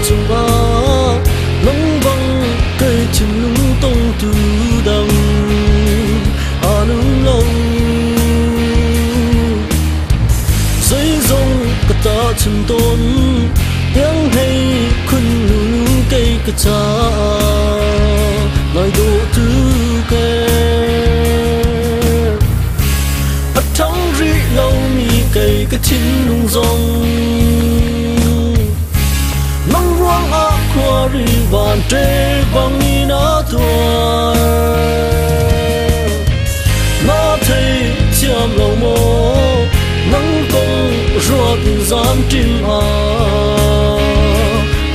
chung a nong bang cây chim lung tung tu đằng anung lâu dây dòng cả ta chân tôn tiếng hay khun nu cây cả cha nói độ tu kê ở trong ri lâu mi cây cái chín lung dòng nắng ruang a qua ri van tre bang ni na tua na thấy chiam lâu mô nắng công ruột giam tim a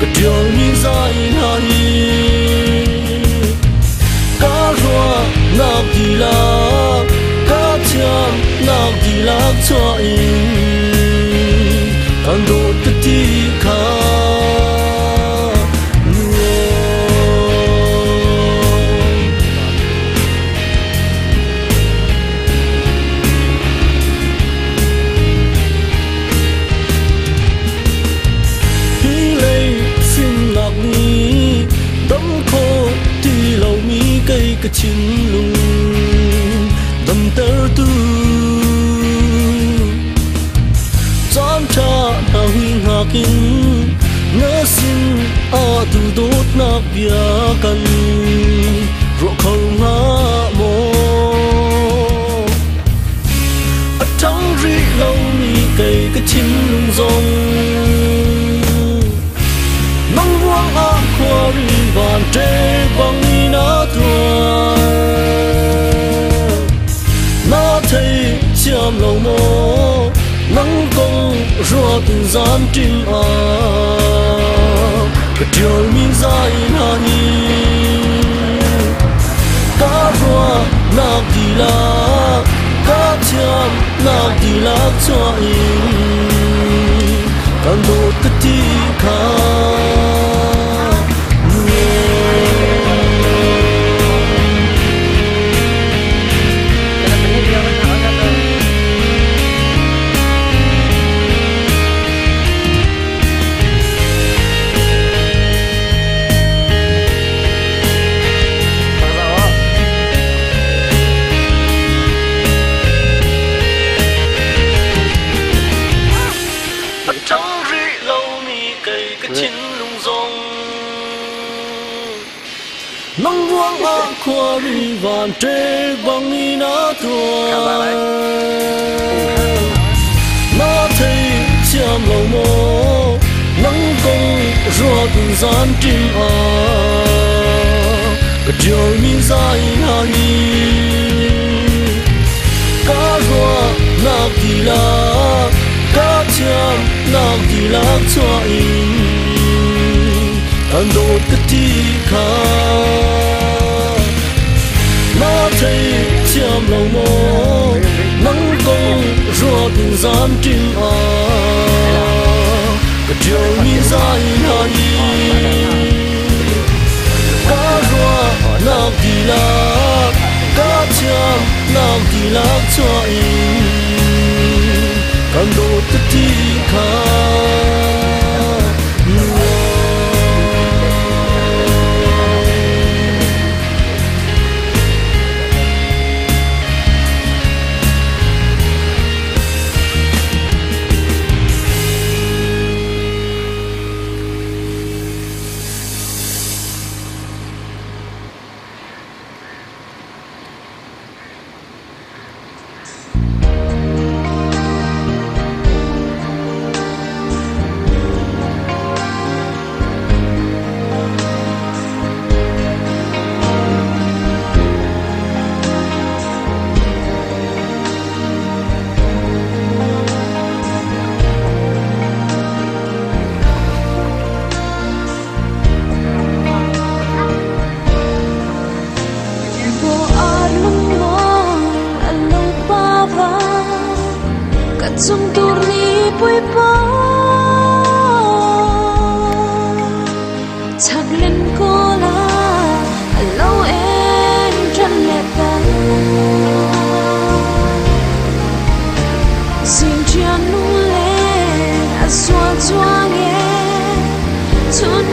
cái điều mi dài na hi cá ruột nạp đi la cá chiam nạp đi la cho in ăn đồ tự ti khá cái chín lung đầm tơ tu chán cha na huy na kinh ngỡ xin a tu đốt na bia cần rộ khâu ngã mô ở trong ri lâu mi cây cái chín lung rong nắng ruang a qua ri van tre bang ni na tua na thấy chiam lâu mô nắng công ruột giam tim a cái điều mi dài na hi cá ruột nạp đi la cá chiam nạp đi la cho in càng đồ cái ti khá nắng ruang a qua ri van tre bang ni na tua na thấy chiam lâu mô nắng công ruột giam tim a cái điều mi dài na hi cá ruột nạp đi la cá chiam nạp đi la cho in ăn đồ cái ti khá na thấy chiam lâu mô nắng công ruột giam tim a cái điều mi dài na hi cá ruột nạp đi la cá chiam nạp đi la cho in ăn đồ cái ti khá Zum turni pui pa chak len ko la alo en tran le ta sin chian nu le a swa chuang e chun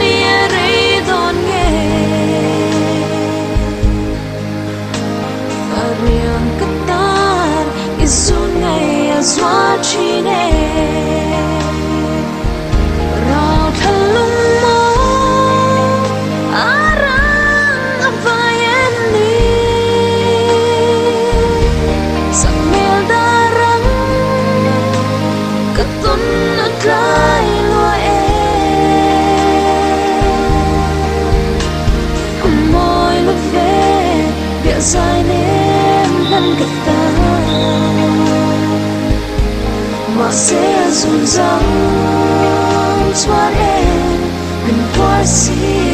sẽ dùn dáng xoan em mình qua xì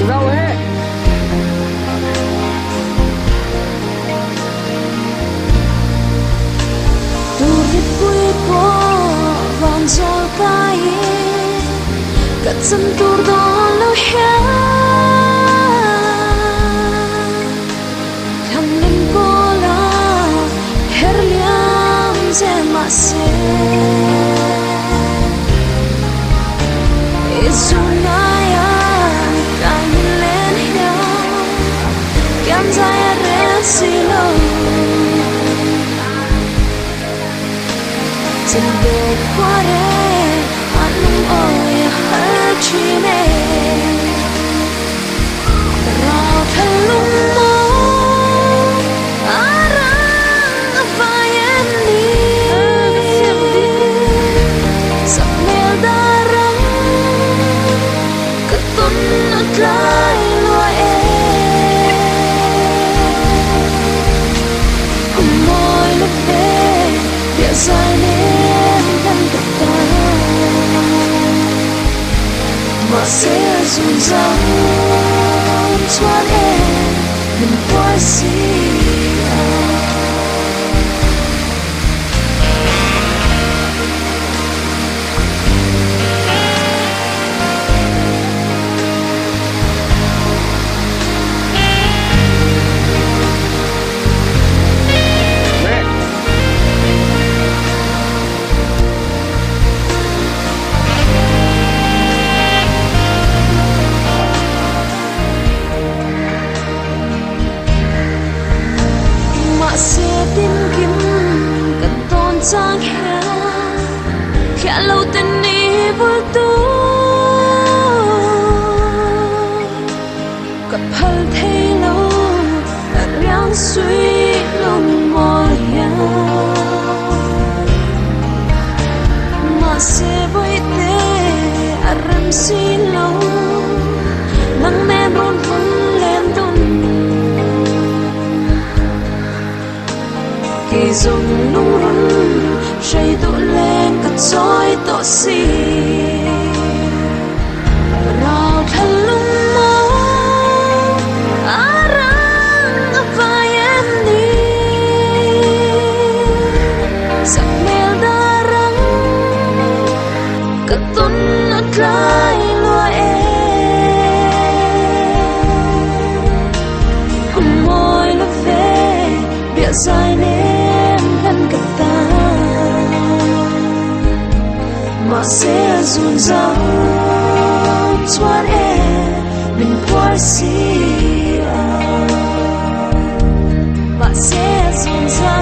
rau ấy tu biết vui qua vàng gió tay cất chân tu đó lâu hè thằng nên cô là her liang ze mà se Isunaya kain lên hiu kiam zai re silo chân về qua đây anh ơi hỡi chi mê rào thân lung mơ arang vai em đi sắp mel darang ketun atlay lo môi lúc về địa dài nên đang tập ta mà sẽ dùn dáng xoan em mình qua xì Giang hè khẽ lâu tên đi vui tu cặp hal thấy lâu ráng suy lòng mỏi mà sẽ với thế rem xin lâu nắng men run run lên tung kỳ dùng nung run say tụ lên cất dối tỏ xì rào thân lung mơ arang vai em đi sắc mel darang ketun atlay lo môi lúc về bịa dài nên gần cất ta mà sẽ dùn dáng xoan em mình qua xì mà sẽ dùn dáng